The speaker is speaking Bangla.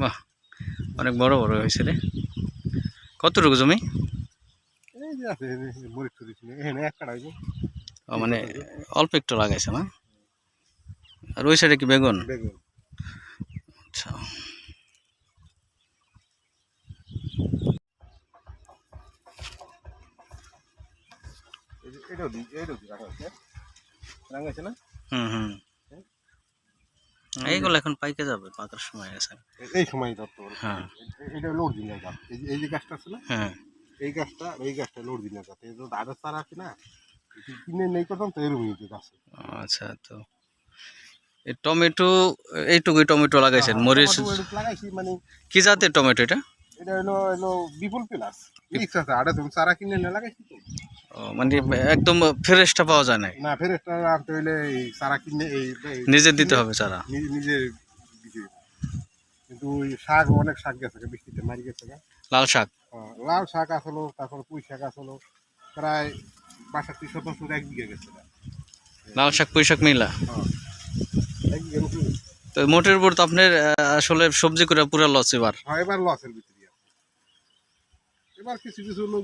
বাহ, অনেক বড় বড় হয়েছে রে। কতটুকু জমি? মানে অল্প একটু লাগাইছে না? আর ওই সাইডে কি বেগুন? আচ্ছা, হুম হুম, এইগুলো এখন পাইকে যাবে, পাকার সময় আছে। এই সময় ধরতে পারো। হ্যাঁ, এটা লোড দিন গাছ, এই যে গাছটা আছে না, হ্যাঁ, এই গাছটা লোড দিন গাছ, এই যে ধানের চারা আছে না, কিনে নেই করতাম তো এরকম গাছ। আচ্ছা। তো এই টমেটো, এইটুকুই টমেটো লাগাইছেন? মরিচ লাগাইছি মানে কি জাতের টমেটো এটা? এটা হলো বিপুল প্লাস মিক্স আছে, আরে তুমি চারা কিনে নিয়ে লাগাইছি তো। মানে একদম ফ্রেশটা পাওয়া যায় না? না, ফেরেশটা আনতে হইলে এই চারা কিনে নিজে দিতে হবে চারা? নিজে দিতে হবে। কিন্তু ওই শাক, অনেক শাক গেছে বৃষ্টিতে মারি গেছে। লাল শাক? লাল শাক আসলো, তারপর পুঁই শাক আসলো, প্রায় ৬২% ১ বিঘা গেছে। লাল শাক পুঁই শাক মিলা? ১ বিঘা মতো। তো মোটের উপর তো আপনার আসলে সবজি করে পুরো লস এবার। এবার লসের ভিতরে। এবার কিছু কিছু লোক